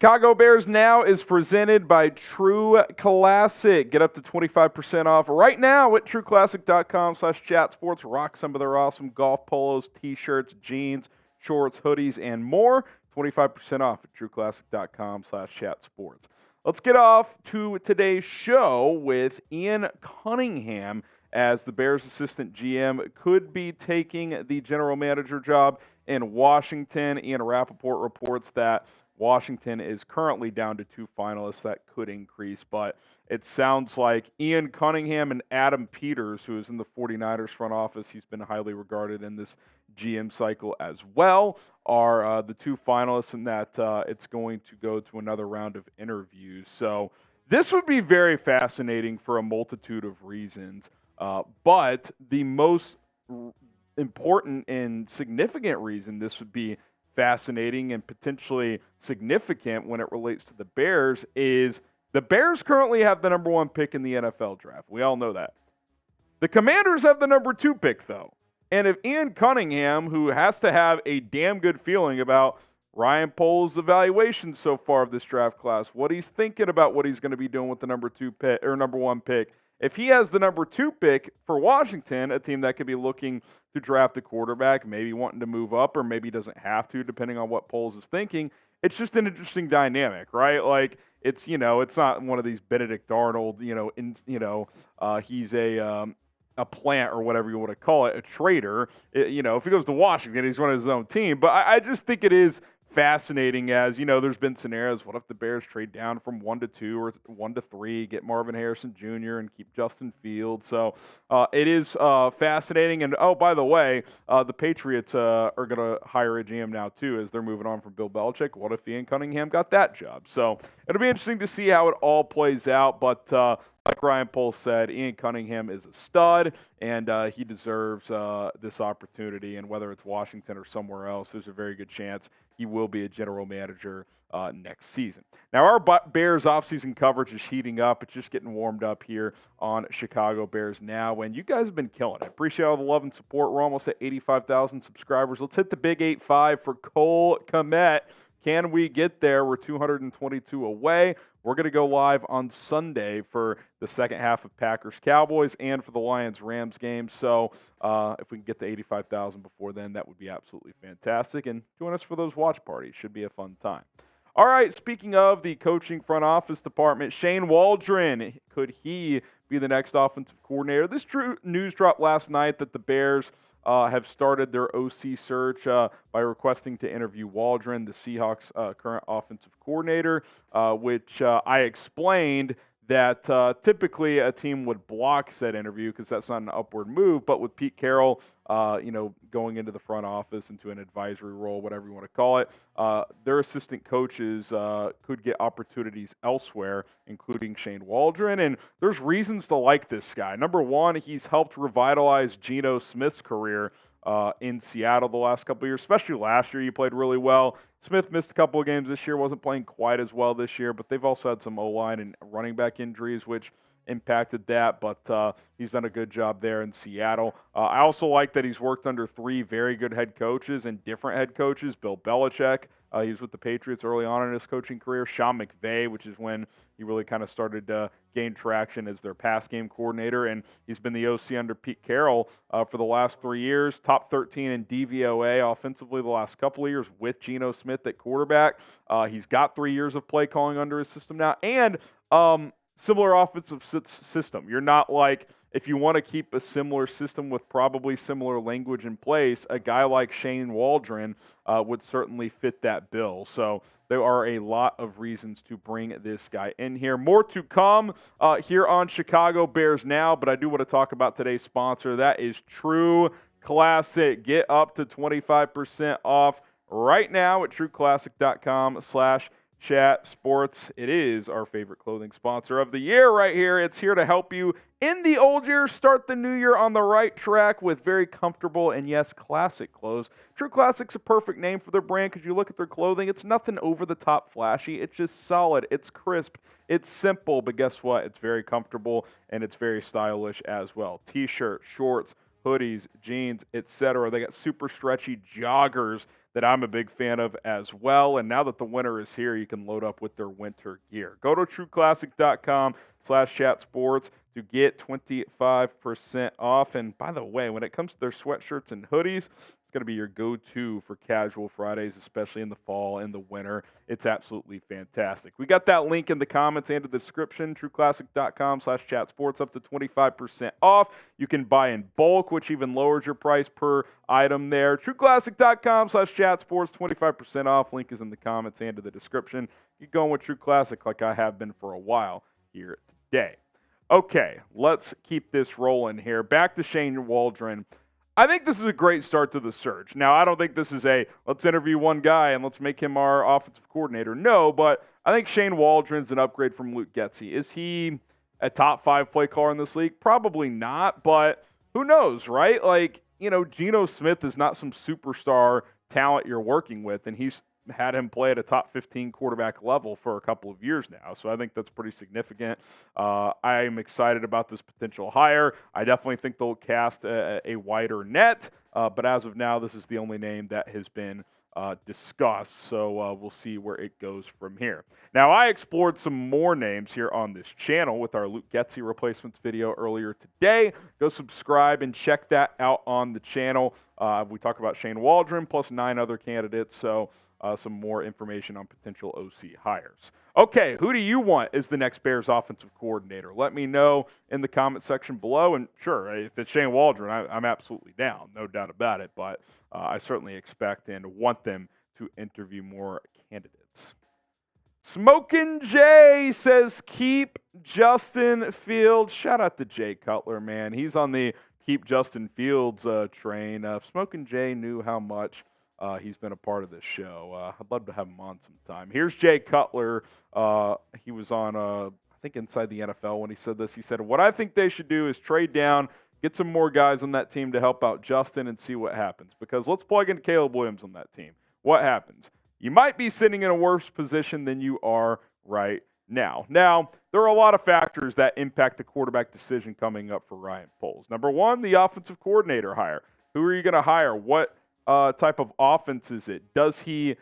Chicago Bears Now is presented by True Classic. Get up to 25% off right now at trueclassic.com/chatsports. Rock some of their awesome golf polos, t-shirts, jeans, shorts, hoodies, and more. 25% off at trueclassic.com/chatsports. Let's get off to today's show with Ian Cunningham, as the Bears assistant GM could be taking the general manager job in Washington. Ian Rappaport reports that Washington is currently down to 2 finalists. That could increase, but it sounds like Ian Cunningham and Adam Peters, who is in the 49ers front office, he's been highly regarded in this GM cycle as well, are the 2 finalists, and that it's going to go to another round of interviews. So this would be very fascinating for a multitude of reasons, but the most important and significant reason this would be fascinating and potentially significant when it relates to the Bears is the Bears currently have the number 1 pick in the NFL draft. We all know that. The Commanders have the number 2 pick, though. And if Ian Cunningham, who has to have a damn good feeling about Ryan Poles' evaluation so far of this draft class, what he's thinking about what he's going to be doing with the number 2 pick or number 1 pick, if he has the number 2 pick for Washington, a team that could be looking to draft a quarterback, maybe wanting to move up, or maybe doesn't have to, depending on what Poles is thinking, it's just an interesting dynamic, right? Like, it's, it's not one of these Benedict Arnold, he's a plant or whatever you want to call it, a traitor. If he goes to Washington, he's running his own team. But I just think it is fascinating, as there's been scenarios. What if the Bears trade down from 1 to 2 or 1 to 3, get Marvin Harrison Jr. and keep Justin Fields? So it is fascinating. And by the way, the Patriots are going to hire a GM now too, as they're moving on from Bill Belichick. What if Ian Cunningham got that job? So it'll be interesting to see how it all plays out. But like Ryan Poles said, Ian Cunningham is a stud, and he deserves this opportunity. And whether it's Washington or somewhere else, there's a very good chance he will be a general manager next season. Now, our Bears offseason coverage is heating up. It's just getting warmed up here on Chicago Bears Now, and you guys have been killing it. Appreciate all the love and support. We're almost at 85,000 subscribers. Let's hit the big 8-5 for Cole Kmet. Can we get there? We're 222 away. We're going to go live on Sunday for the second half of Packers-Cowboys and for the Lions-Rams game. So if we can get to 85,000 before then, that would be absolutely fantastic. And join us for those watch parties. Should be a fun time. All right, speaking of the coaching front office department, Shane Waldron, could he be the next offensive coordinator? This true news dropped last night that the Bears have started their OC search by requesting to interview Waldron, the Seahawks' current offensive coordinator, which I explained that typically a team would block said interview because that's not an upward move. But with Pete Carroll, going into the front office, into an advisory role, whatever you want to call it, their assistant coaches could get opportunities elsewhere, including Shane Waldron. And there's reasons to like this guy. Number one, he's helped revitalize Geno Smith's career in Seattle the last couple of years, especially last year. He played really well. Smith missed a couple of games this year, wasn't playing quite as well this year, but they've also had some O-line and running back injuries, which impacted that, but he's done a good job there in Seattle. I also like that he's worked under 3 very good head coaches and different head coaches. Bill Belichick, he was with the Patriots early on in his coaching career. Sean McVay, which is when he really kind of started to gain traction as their pass game coordinator, and he's been the OC under Pete Carroll for the last 3 years. Top 13 in DVOA offensively the last couple of years with Geno Smith at quarterback. He's got 3 years of play calling under his system now, and similar offensive system. You're not like, if you want to keep a similar system with probably similar language in place, a guy like Shane Waldron would certainly fit that bill. So there are a lot of reasons to bring this guy in here. More to come here on Chicago Bears Now, but I do want to talk about today's sponsor. That is True Classic. Get up to 25% off right now at trueclassic.com/Chat Sports. It is our favorite clothing sponsor of the year right here. It's here to help you in the old year start the new year on the right track with very comfortable and, yes, classic clothes. True Classic's a perfect name for their brand because you look at their clothing, it's nothing over the top flashy. It's just solid. It's crisp. It's simple. But guess what? It's very comfortable and it's very stylish as well. T-shirts, shorts, hoodies, jeans, etc. They got super stretchy joggers that I'm a big fan of as well. And now that the winter is here, you can load up with their winter gear. Go to trueclassic.com/chatsports to get 25% off. And by the way, when it comes to their sweatshirts and hoodies, it's going to be your go-to for casual Fridays, especially in the fall and the winter. It's absolutely fantastic. We got that link in the comments and the description, trueclassic.com/chatsports, up to 25% off. You can buy in bulk, which even lowers your price per item there. trueclassic.com/chatsports, 25% off. Link is in the comments and the description. Keep going with True Classic like I have been for a while here today. Okay, let's keep this rolling here. Back to Shane Waldron. I think this is a great start to the search. Now, I don't think this is let's interview one guy and let's make him our offensive coordinator. No, but I think Shane Waldron's an upgrade from Luke Getsy. Is he a top 5 play caller in this league? Probably not, but who knows, right? Geno Smith is not some superstar talent you're working with, and he's had him play at a top 15 quarterback level for a couple of years now. So I think that's pretty significant. I am excited about this potential hire. I definitely think they'll cast a wider net, but as of now, this is the only name that has been discussed. So we'll see where it goes from here. Now, I explored some more names here on this channel with our Luke Getsy replacements video earlier today. Go subscribe and check that out on the channel. We talk about Shane Waldron plus 9 other candidates. So some more information on potential OC hires. Okay, who do you want as the next Bears offensive coordinator? Let me know in the comment section below. And sure, if it's Shane Waldron, I'm absolutely down, no doubt about it. But I certainly expect and want them to interview more candidates. Smokin' Jay says keep Justin Fields. Shout out to Jay Cutler, man. He's on the keep Justin Fields train. If Smokin' Jay knew how much he's been a part of this show. I'd love to have him on sometime. Here's Jay Cutler. He was on, I think, Inside the NFL when he said this. He said, what I think they should do is trade down, get some more guys on that team to help out Justin and see what happens. Because let's plug in Caleb Williams on that team. What happens? You might be sitting in a worse position than you are right now. Now, there are a lot of factors that impact the quarterback decision coming up for Ryan Poles. Number one, the offensive coordinator hire. Who are you going to hire? What type of offense is it? Does he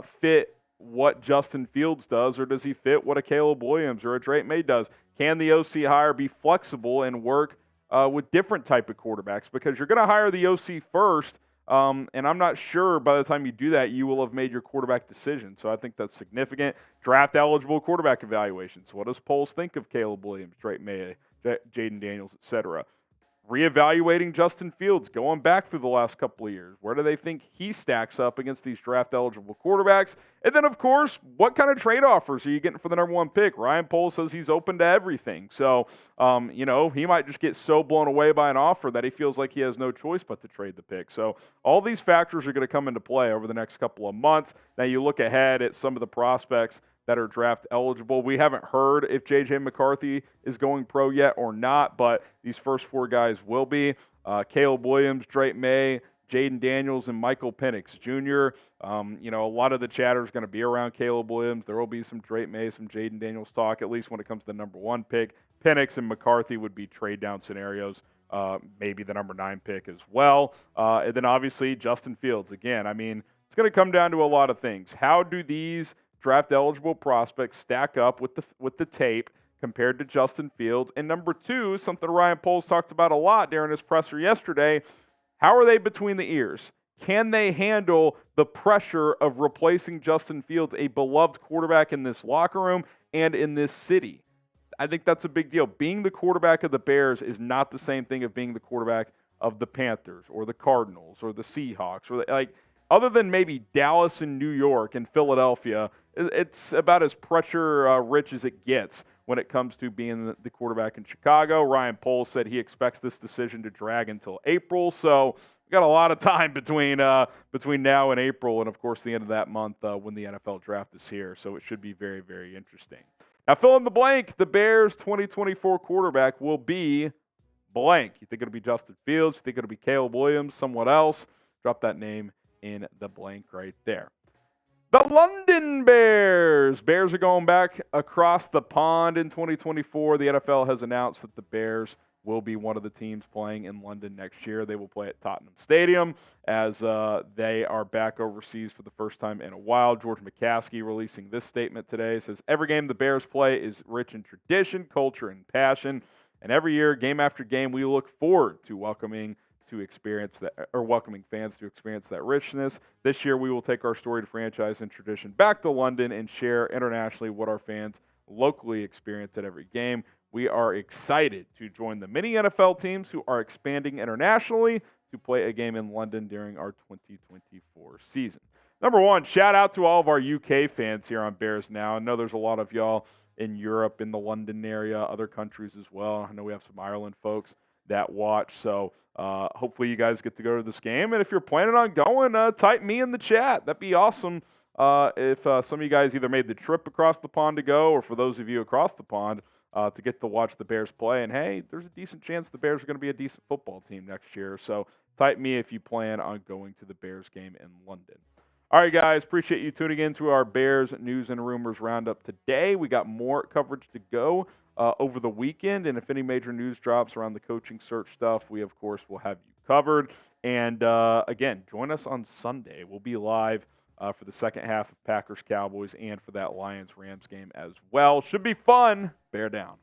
fit what Justin Fields does, or does he fit what a Caleb Williams or a Drake May does? Can the OC hire be flexible and work with different type of quarterbacks? Because you're going to hire the OC first, and I'm not sure by the time you do that, you will have made your quarterback decision. So I think that's significant. Draft-eligible quarterback evaluations. What does Poles think of Caleb Williams, Drake May, Jaden Daniels, etc.? Reevaluating Justin Fields, going back through the last couple of years. Where do they think he stacks up against these draft-eligible quarterbacks? And then, of course, what kind of trade offers are you getting for the number 1 pick? Ryan Poles says he's open to everything. So, he might just get so blown away by an offer that he feels like he has no choice but to trade the pick. So all these factors are going to come into play over the next couple of months. Now, you look ahead at some of the prospects that are draft eligible. We haven't heard if J.J. McCarthy is going pro yet or not, but these first 4 guys will be. Caleb Williams, Drake May, Jaden Daniels, and Michael Penix Jr. A lot of the chatter is going to be around Caleb Williams. There will be some Drake May, some Jaden Daniels talk, at least when it comes to the number 1 pick. Penix and McCarthy would be trade-down scenarios, maybe the number 9 pick as well. And then, obviously, Justin Fields. Again, it's going to come down to a lot of things. How do these draft-eligible prospects stack up with the tape compared to Justin Fields? And number 2, something Ryan Poles talked about a lot during his presser yesterday, how are they between the ears? Can they handle the pressure of replacing Justin Fields, a beloved quarterback in this locker room and in this city? I think that's a big deal. Being the quarterback of the Bears is not the same thing of being the quarterback of the Panthers or the Cardinals or the Seahawks or other than maybe Dallas and New York and Philadelphia. It's about as pressure-rich as it gets when it comes to being the quarterback in Chicago. Ryan Poles said he expects this decision to drag until April, so we've got a lot of time between now and April, and, of course, the end of that month when the NFL draft is here, so it should be very, very interesting. Now, fill in the blank. The Bears' 2024 quarterback will be blank. You think it'll be Justin Fields? You think it'll be Caleb Williams? Someone else? Drop that name in the blank right there. The London Bears. Bears are going back across the pond in 2024. The NFL has announced that the Bears will be one of the teams playing in London next year. They will play at Tottenham Stadium as they are back overseas for the first time in a while. George McCaskey releasing this statement today. Says, every game the Bears play is rich in tradition, culture, and passion. And every year, game after game, we look forward to welcoming fans to experience that richness. This year, we will take our storied franchise and tradition back to London and share internationally what our fans locally experience at every game. We are excited to join the many NFL teams who are expanding internationally to play a game in London during our 2024 season. Number one, shout out to all of our UK fans here on Bears Now. I know there's a lot of y'all in Europe, in the London area, other countries as well. I know we have some Ireland folks that watch, so hopefully you guys get to go to this game. And if you're planning on going, type me in the chat. That'd be awesome if some of you guys either made the trip across the pond to go, or for those of you across the pond, to get to watch the Bears play. And, hey, there's a decent chance the Bears are going to be a decent football team next year. So type me if you plan on going to the Bears game in London. All right, guys, appreciate you tuning in to our Bears News and Rumors Roundup today. We got more coverage to go over the weekend. And if any major news drops around the coaching search stuff, we, of course, will have you covered. And, again, join us on Sunday. We'll be live for the second half of Packers-Cowboys and for that Lions-Rams game as well. Should be fun. Bear down.